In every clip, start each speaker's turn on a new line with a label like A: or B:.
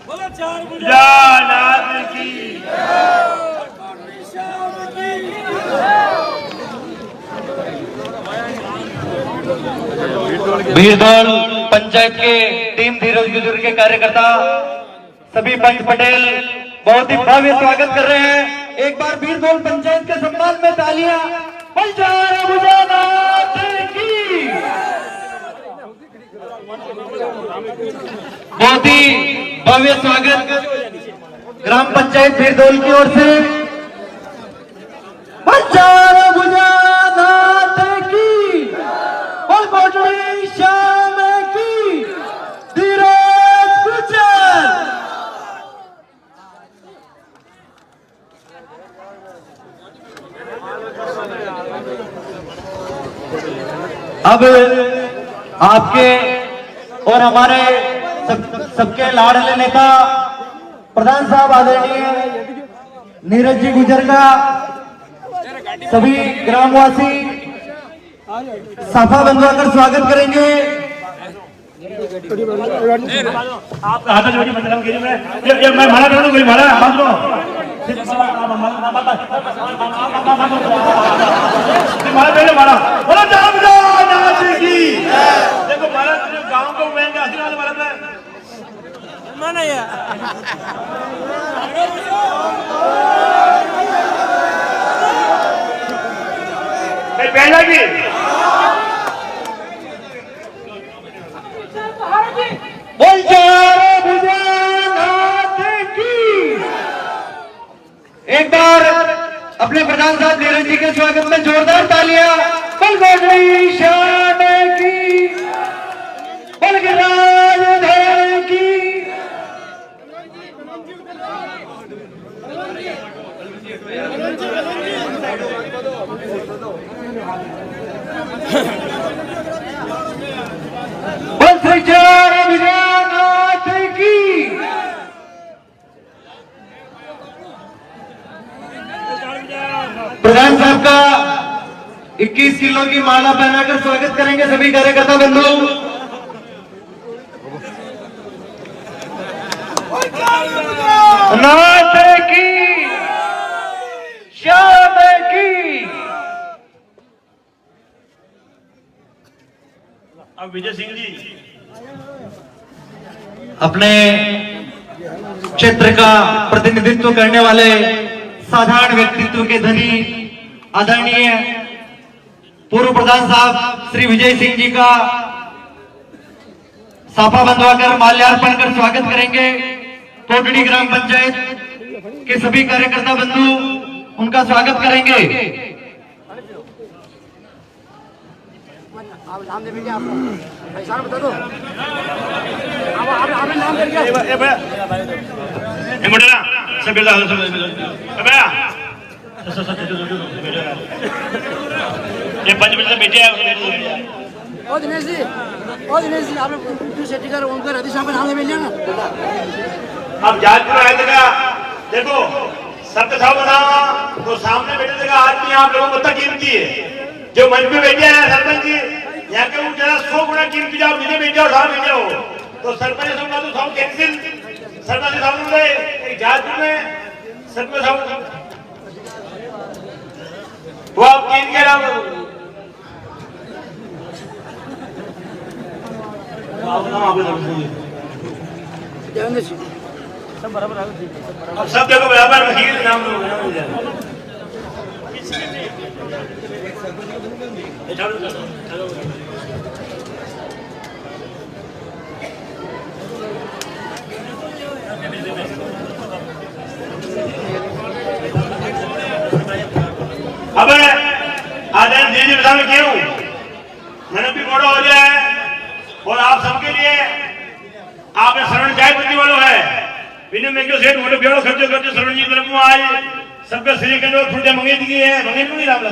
A: जानात की
B: बीरदौल पंचायत के टीम धीरज गुजर के कार्यकर्ता सभी पंच पटेल बहुत ही भव्य स्वागत कर रहे हैं। एक बार बीरदौल पंचायत के सम्मान में तालियां। बहुत ही भव्य स्वागत ग्राम पंचायत बीरदौल की ओर से। श्याम की धीरज गुजर। अब आपके और हमारे सबके लाडले नेता प्रधान साहब आदरणीय नीरज जी गुजर का सभी ग्रामवासी साफा बंधवाकर स्वागत करेंगे।
A: आप हाथ जोड़ी मतलब गिरी में ये मैं मारा करूं कोई मारा हाथ लो मारा पहले मारा बोलो जानात की। देखो मारा गांव को महंगा आशीर्वाद मारा था माना यार पहला भी बोल की।
B: एक बार अपने प्रधान साहब नीरज जी के स्वागत में जोरदार तालियां। श्याम की राजधानी की। प्रधान साहब का 21 किलो की माला पहनाकर स्वागत करेंगे सभी कार्यकर्ता बंधु। नाथ की श्याम की।
A: अब विजय सिंह जी
B: अपने क्षेत्र का प्रतिनिधित्व करने वाले साधारण व्यक्तित्व के धनी आदरणीय पूर्व प्रधान साहब श्री विजय सिंह जी का साफा बंधवाकर माल्यार्पण कर स्वागत करेंगे। कोटड़ी ग्राम पंचायत के सभी कार्यकर्ता बंधु उनका स्वागत करेंगे।
C: आप नाम दे दीजिए, आपको पैसा बता दो। आप नाम दे दीजिए।
A: सब बेटा ये 5 मिनट से बैठे हैं।
C: ओ दिनेश जी आप लोग सेटिंग कर उनका रतीश साहब का नाम ले लिया ना।
A: अब जाजपुर आए थे देखो सत्य साहब बना तो सामने बैठे थे आदमी आप लोगों को पता कीमती है। जो मंच पे बैठे हैं सरपंच जी यहाँ के वो जरा 100 गुना कीमती जाओ नीचे बैठ जाओ साहब बैठ जाओ तो सरपंच साहब तो साहब कैंसिल। सरपंच साहब बोले जाजपुर में सरपंच साहब वो आप कीन के नाम
C: देवेंद्र जी
A: सब बराबर अब सब देखो बराबर वकील नाम लो अब आदरण जी जी बताने क्यों मैंने भी बड़ा हो जाए और आप सबके लिए आपने शरण चाय बंदी वालों है बिना में क्यों सेठ मोटे बेड़ो खर्चो करते शरण जी तरफ आज सबके श्री के लोग थोड़े मंगे दिए हैं मंगे क्यों नहीं लाभ लग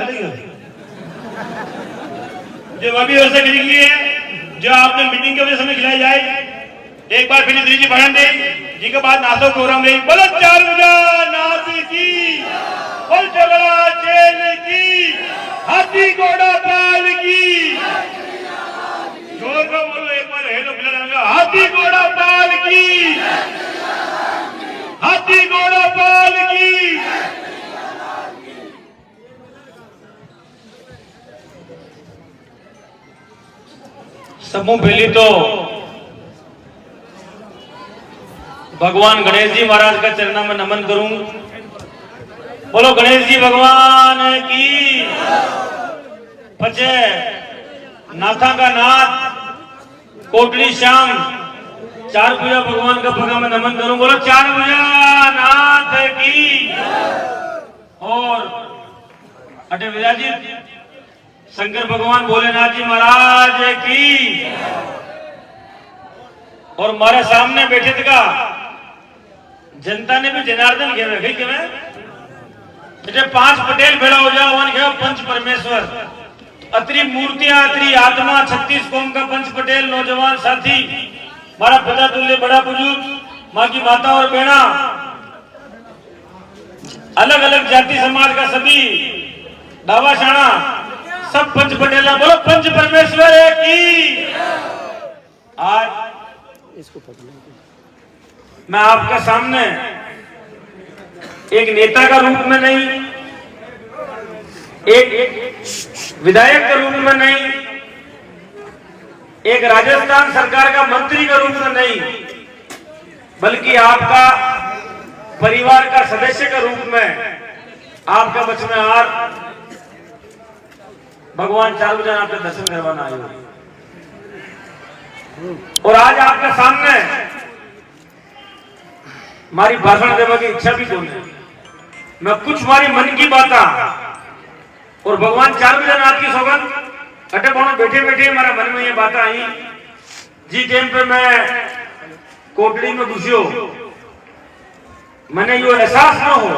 A: जो अभी व्यवस्था करी गई है जो आपने मीटिंग के वजह से खिलाई जाए एक बार फिर जी बढ़न दे जी के बाद नाचो प्रोग्राम रही बोलो चारुजा नाथ की बोल झगड़ा जेल की हाथी घोड़ा पाल की जोर को बोलो एक बार हेलो फिलहाल हाथी घोड़ा पाल की गोपाल की। समूह पहली तो भगवान गणेश जी महाराज का चरणों में नमन करूं। बोलो गणेश जी भगवान की। पचे नाथा का नाथ कोटली श्याम चार भुजा भगवान का पगा में नमन करूं। बोलो चार भुजा नाथ की। और अटे विराजित शंकर भगवान भोलेनाथ जी महाराज की। और हमारे सामने बैठे थे जनता ने भी जनार्दन कहे बेटे 5 पटेल भेड़ा हो जाओ वन कहो पंच परमेश्वर। अतरी मूर्तियां अतरी आत्मा 36 कौम का पंच पटेल नौजवान साथी हमारा पिता तुल्य बड़ा बुजुर्ग माँ की माता और बहना अलग अलग जाति समाज का सभी दावा शाणा सब पंच पटेला। बोलो पंच परमेश्वर की। आज मैं आपके सामने एक नेता का रूप में नहीं, एक विधायक के रूप में नहीं, एक राजस्थान सरकार का मंत्री के रूप में नहीं, बल्कि आपका परिवार का सदस्य के रूप में आपका बच में हार भगवान चारुजन आपके दर्शन करवाना आए। और आज आपके सामने हमारी भाषण देने की इच्छा भी कौन है। मैं कुछ हमारी मन की बात और भगवान चारुजनाथ की सौगंध अटे बोनो बैठे बैठे हमारा मन में ये बात आई। जी टाइम पे मैं कोटड़ी में घुसियो मैंने यो एहसास न हो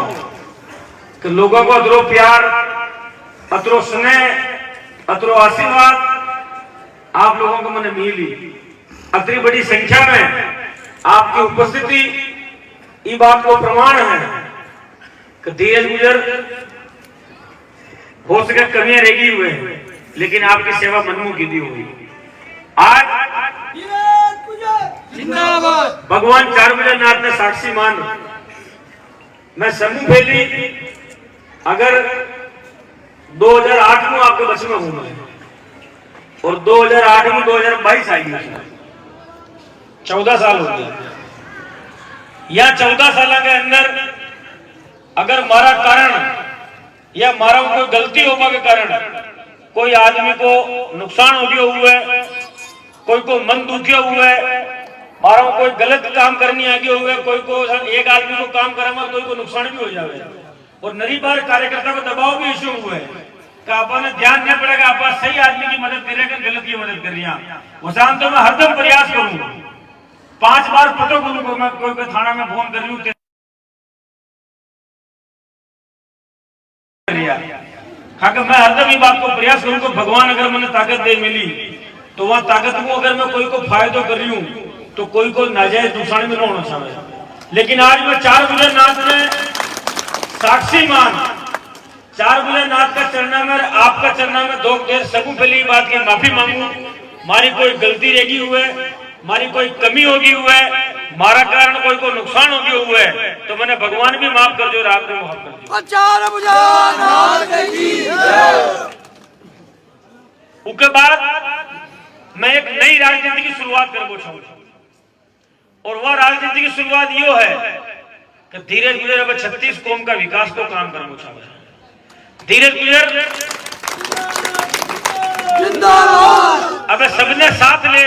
A: कि लोगों को अतरो प्यार अतरो स्नेह अतरो आशीर्वाद आप लोगों को मैंने मिली। अतरी बड़ी संख्या में आपकी उपस्थिति ये बात को प्रमाण है कि धीरज गुजर हो सके कमियां रहेगी हुए लेकिन आपकी सेवा मनमुखी दी होगी। आज जिंदाबाद भगवान चारुजनाथ ने साक्षी मान। मैं समूह फैली अगर 2008 में आपके बच में हूं मैं और 2008 में 2022 आई 14 साल हो गया। या 14 साल के अंदर अगर हमारा कारण या हमारा कोई गलती होने के कारण कोई आदमी को नुकसान हो गया हुआ है, कोई को मन दुखिया हुआ है, हमारा कोई गलत काम करनी आ गया हुआ है, कोई को एक आदमी को काम करेगा कोई को नुकसान भी हो जाए। और नरी बार कार्यकर्ता को दबाव भी इश्यू हुआ है कि आपने ध्यान नहीं पड़ेगा आप सही आदमी की मदद करेगा गलत की मदद कर रही। वो शाम तो मैं हरदम प्रयास करूंगा 5 बार पटो को मैं कोई थाना में फोन कर रही हूँ मैं हरदम ये बात को प्रयास करूं कि भगवान अगर मैंने ताकत दे मिली तो वह ताकत को अगर मैं कोई को फायदा कर रही हूं तो कोई को नाजायज नुकसान में न होना चाहिए। लेकिन आज मैं चारुजनाथ में साक्षी मान चारुजनाथ का चरणा में आपका चरणा में दो देर सबू पहली बात की माफी मांगू। हमारी कोई गलती रहेगी हुए हमारी कोई कमी होगी हुए हमारा कारण कोई को नुकसान होगी हुए तो मैंने भगवान भी माफ कर दो और आप भी माफ कर दो। उसके बाद मैं एक नई राजनीति की शुरुआत करना चाहूंगा और वह राजनीति की शुरुआत यो है कि धीरज गुजर अब 36 कौम का विकास को काम करना चाहूंगा। धीरज गुजर अब सबने साथ ले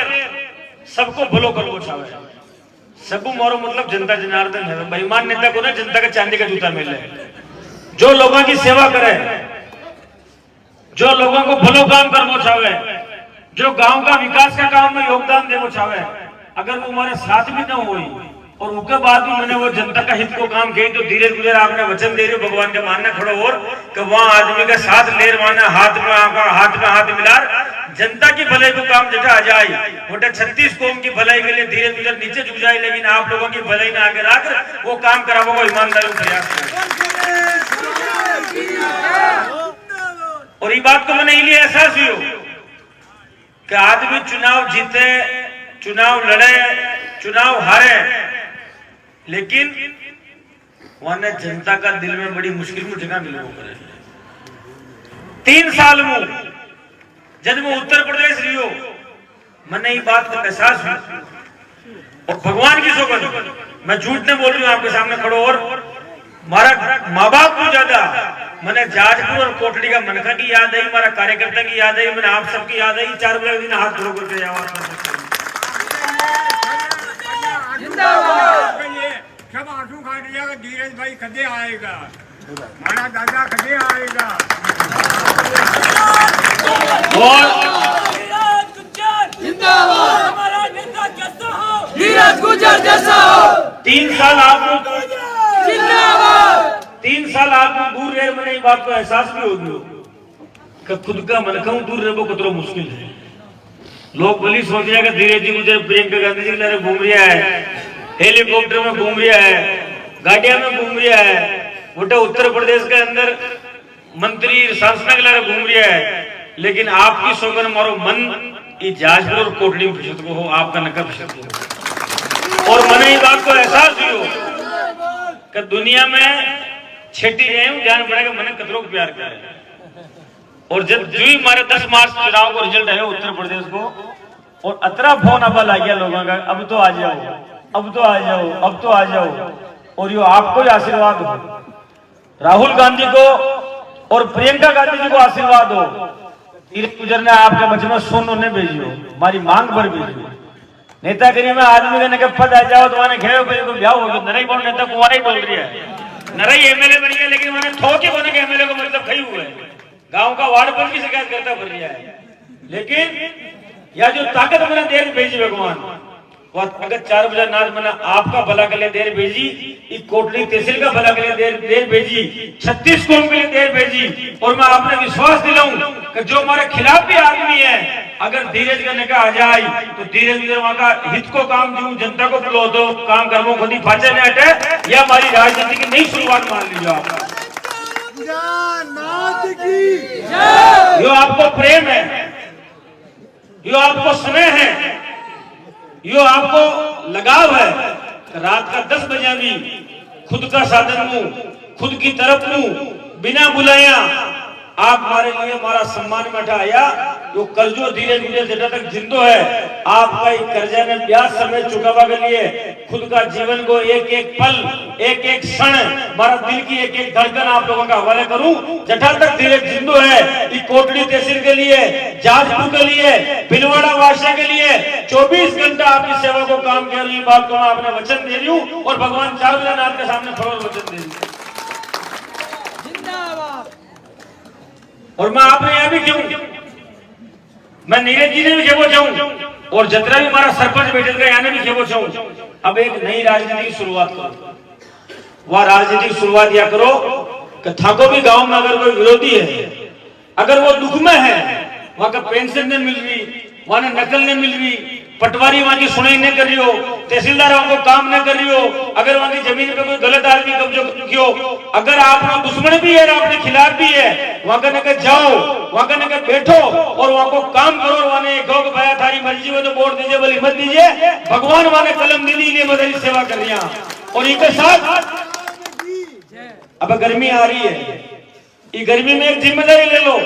A: सबको भलो करना चाहे। सबू मारो मतलब जनता जनार्दन है। बेईमान नेता को ना जनता का चांदी का जूता मिले जो लोगों की सेवा करे जो लोगों को भलो काम करना चाहे जो गांव का विकास का काम में योगदान देना चाहे अगर वो हमारे साथ भी न हुई और उसके बाद भी मैंने वो जनता का हित को काम किया तो धीरज गुजर आपने वचन दे रहे हो भगवान के मानना खड़ो और कि वहां आदमी का साथ लेर माना हाथ में हाथ मिला जनता की भलाई को काम जटा आ जाए मोटे 36 कौम की भलाई के लिए धीरज गुजर नीचे झुक जाए लेकिन आप लोगों की भलाई में आगे रख वो काम करावो को ईमानदारी प्रयास और ये बात को मैंने इसलिए एहसास हुई कि आदमी चुनाव जीते चुनाव लड़े चुनाव हारे लेकिन वहां जनता का दिल में बड़ी मुश्किल में जगह मिल करे 3 साल में जब मैं उत्तर प्रदेश रही मैंने ये बात का एहसास हुआ और भगवान की सौगंध मैं झूठ नहीं बोल रही हूँ आपके सामने खड़ो और हमारा माँ बाप को ज्यादा मैंने जाजपुर और कोटड़ी का मनखा की याद आई, हमारा कार्यकर्ता की याद आई, मैंने आप सबकी याद आई। 4 बजे दिन हाथ खड़ो करके
D: सब आंसू खा दिया कि धीरज भाई कदे आएगा, हमारा दादा कदे आएगा।
A: और
E: हमारा नेता कैसा हो, धीरज गुजर जैसा हो।
A: 3 साल आपको
E: जिंदाबाद।
A: 3 साल आपको दूर रहे मैंने इस बात को एहसास भी हो गया कि खुद का मनखा दूर रहो कितना मुश्किल है। लोग भली सोच रहे हैं कि धीरज जी मुझे प्रियंका गांधी जी की घूम रहा है, हेलीकॉप्टर में घूम रहा है, गाड़िया में घूम रहा है, वो उत्तर प्रदेश के अंदर मंत्री सांसद के लारे घूम रहा है, लेकिन आपकी सौगंध मारो मन ये जाजपुर और कोटड़ी में फिसद को हो, आपका नका फिसद को। और मैंने इस बात को एहसास भी हो कि दुनिया में छेटी रहे हूँ जान पड़ेगा मैंने कतरों को प्यार किया है। और जब जो ही हमारे 10 मार्च चुनाव को रिजल्ट आया उत्तर प्रदेश को और अतरा फोन अब आ गया लोगों का, अब तो आ जाओ, अब तो आ जाओ, अब तो आ जाओ। और यो आपको ही आशीर्वाद हो, राहुल गांधी को और प्रियंका गांधी जी को आशीर्वाद हो। धीरज गुजर ने आपके बच्चे में सोनू ने भेजियो, हमारी मांग पर भेजियो। नेतागिरी में आदमी का पद आ जाओ तो वहां घेरो को ब्याह हो गया, नरई बोल नेता कुंवारा ही बोल रही है, नरई एमएलए बन गया, लेकिन मैंने थोके होने के एमएलए को मतलब खई हुआ है, गांव का वार्ड पर की शिकायत करता बन गया है। लेकिन यह जो ताकत मैंने देर भेजी भगवान वह ताकत 4 बजे नाथ मैंने आपका भला के लिए देर भेजी, कोटड़ी तहसील का भला के लिए देर भेजी, 36 कौम के लिए देर भेजी। और मैं आपने विश्वास दिलाऊं कि जो हमारे खिलाफ भी आदमी है अगर धीरज का निकाह आ जाए तो धीरज वहां का हित को काम दूं, जनता को बुलो दो काम कर्मों खुद ही फाचे में हटे, यह हमारी राजनीति की नई शुरुआत मान लीजिए आप। यो आपको प्रेम है, यो आपको स्नेह है, यो आपको लगाव है। रात का 10 बजे भी खुद का साधन मुंह खुद की तरफ मुंह बिना बुलाया आप हमारे लिए हमारा सम्मान में आया। जो कर्जो धीरे धीरे जटा तक जिंदो है आपका एक कर्जा ने ब्याज समय चुकावा के लिए खुद का जीवन को एक एक पल एक एक क्षण हमारा दिल की एक एक धड़कन आप लोगों का हवाले करूं। जटा तक धीरे जिंदो है ये कोटड़ी तहसील के लिए, जाजपुर के लिए, भिलवाड़ा वासिया के लिए 24 घंटा आपकी सेवा को काम कर रही बात को मैं आपने वचन दे रही हूँ और भगवान चारुनाथ के सामने खड़ो वचन दे रही हूँ। और मैं आपने यह भी क्यों मैं नीरज जी ने भी खेबो चाहूं और जतरा भी हमारा सरपंच बैठे थे यानी भी खेबो चाहूं। अब एक नई राजनीति की शुरुआत करो, वह राजनीति की शुरुआत या करो कि थाको भी गांव में अगर कोई विरोधी है, अगर वो दुख में है, वहां का पेंशन नहीं मिल रही, वहां नकल नहीं मिल रही, पटवारी वहां की सुनाई नहीं कर रही हो, तहसीलदार वहां को काम नहीं कर रही हो, अगर वहां की जमीन पे कोई गलत आदमी कब्जा कियो, अगर आपका दुश्मन भी है आपके खिलाफ भी है, वहां का जाओ, वहां का बैठो और वहां को काम करो। वहां ने कहो कि भाई थारी मर्जी हो तो वोट दीजिए बोली मत दीजिए, भगवान वहां ने कलम दी ने मदद सेवा कर रही। और इनके साथ अब गर्मी आ रही है, ये गर्मी में एक जिम्मेदारी ले लो,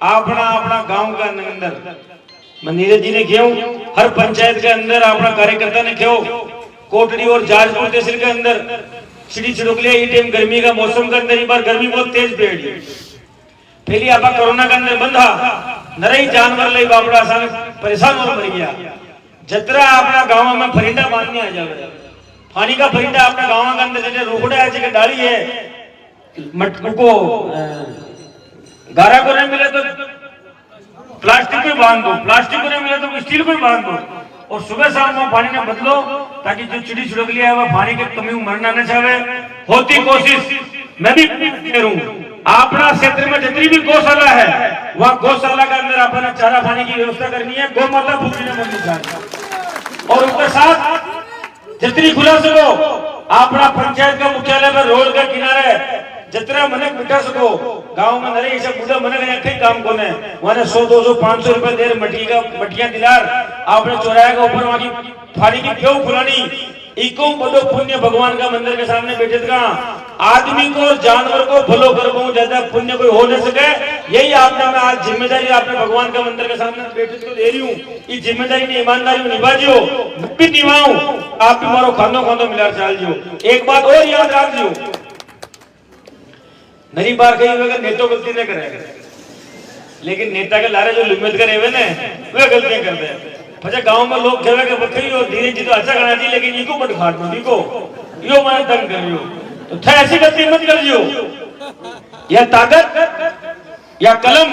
A: अपना अपना गांव का अंदर नीरज जी ने क्यों हर पंचायत के अंदर अपना कार्यकर्ता ने क्यों कोटड़ी और जाजपुर तहसील के अंदर चिड़ी छिड़कलिया ये टाइम गर्मी का मौसम के अंदर बार गर्मी बहुत तेज पेड़ी पहली आपा कोरोना के अंदर बंधा नरई जानवर ले बापड़ा आसान परेशान हो मर गया। जतरा अपना गांव में फरिंदा बांधने आ जावे, पानी का फरिंदा अपना गांव के अंदर जैसे रोकड़ा है डाली है मटकू को गारा को नहीं मिले तो प्लास्टिक को बांध दो, प्लास्टिक को नहीं मिले तो स्टील को बांध दो और सुबह शाम वो पानी ने बदलो ताकि जो चिड़ी छिड़कलिया है वह पानी की कमी मरना न चाहे। होती कोशिश मैं भी करूं अपना क्षेत्र में जितनी भी गौशाला है वह गौशाला के अंदर अपना चारा पानी की व्यवस्था करनी है, गौ माता भूखी न मरनी चाहिए। और उसके साथ जितनी खुला सको अपना पंचायत का मुख्यालय पर रोड के किनारे जितना मन बिठा सको गांव में नरे ऐसा बुढ़ा मन कहीं काम कोने वहां 100 200 500 रुपए देर मटिया दिलार आपने चौराहे के ऊपर वहां की थाली की क्यों खुलानी इको बड़ो पुण्य भगवान का मंदिर के सामने बैठे थे। आदमी को और जानवर को भलो कर पाऊं, ज्यादा पुण्य कोई हो न सके। यही आपने मैं आज जिम्मेदारी आपने भगवान का मंदिर के सामने बैठे तो दे रही हूँ। ये जिम्मेदारी ने ईमानदारी निभा जियो, भी निभाऊं। आप भी मारो खानो खानो मिला चाल जियो। एक बात और याद रख जियो, नई बार कही अगर नेतो गलती नहीं करे, लेकिन नेता के लारे जो लिमिट करे हुए ने वे गलतियां करते हैं। अच्छा गांव में लोग कहे कि बकरी और धीरे जी तो अच्छा करना चाहिए, लेकिन इनको मत खाट दो, इनको यो मैं तंग कर रही हो, तो थे ऐसी गलती मत कर जियो। या ताकत या कलम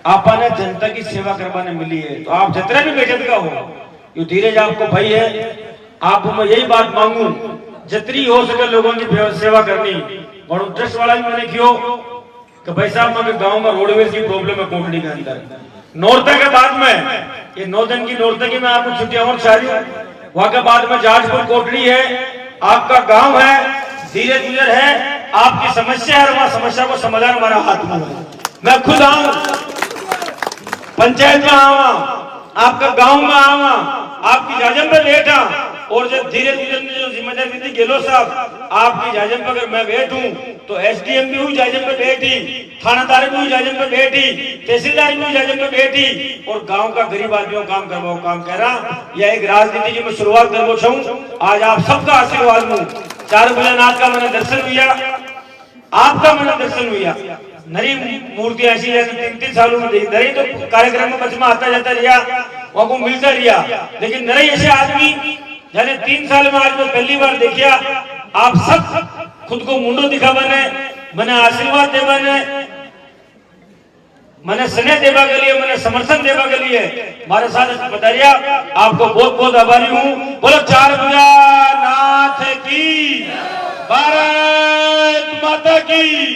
A: आपने जनता की सेवा करवाने मिली है, तो आप जितना भी बेजत का हो, यो धीरे आपको भाई है। आपको मैं यही बात मांगू, जितनी हो सके लोगों की सेवा करनी। और ट्रस्ट वाला भी मैंने क्यों कि भाई साहब मेरे गांव में रोडवेज की प्रॉब्लम है कोटड़ी के अंदर। नौरता के बाद में ये 9 दिन की नौरता की मैं आपको छुट्टियां और चाह रही हूँ। वहां के बाद में जाजपुर कोटड़ी है, आपका गांव है, धीरे गुजर है, आपकी समस्या है, वहां समस्या को समाधान हमारा हाथ में है। मैं खुद आऊं, पंचायत में आवा, आपका गांव में आवा, आपकी जाजम पे बैठा, और जब धीरे धीरे जो जिम्मेदारी दी गेलो साहब आपकी जाजम पे अगर मैं बैठूं तो एसडीएम भी हुई जाजम पे बैठी, थानादार भी हुई जाजम पे बैठी, तहसीलदार भी हुई जाजम पे बैठी, और गांव का गरीब आदमियों काम करवाओ काम कह रहा। यह एक राजनीति की मैं शुरुआत करना चाहूँ। आज आप सबका आशीर्वाद लूं। 4 भोलेनाथ का मैंने दर्शन हुआ, आपका मैंने दर्शन हुआ। नई मूर्ति ऐसी है 3-3 सालों में देखी, नई तो कार्यक्रम में बचमा आता जाता रहा, वहां को मिलता रहा, लेकिन नई ऐसे आदमी यानी 3 साल में आज मैं पहली बार देखिया। आप सब खुद को मुंडो दिखा बने, मैंने आशीर्वाद दे बने, मैंने स्नेह देवा के लिए, मैंने समर्थन देवा के लिए हमारे साथ बताइए। आपको बहुत बहुत आभारी हूँ। बोलो 4 भुजानाथ की, भारत माता की,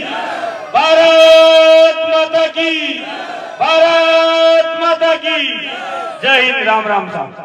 A: भारत माता की, भारत माता की जय हिंद। राम राम साहब।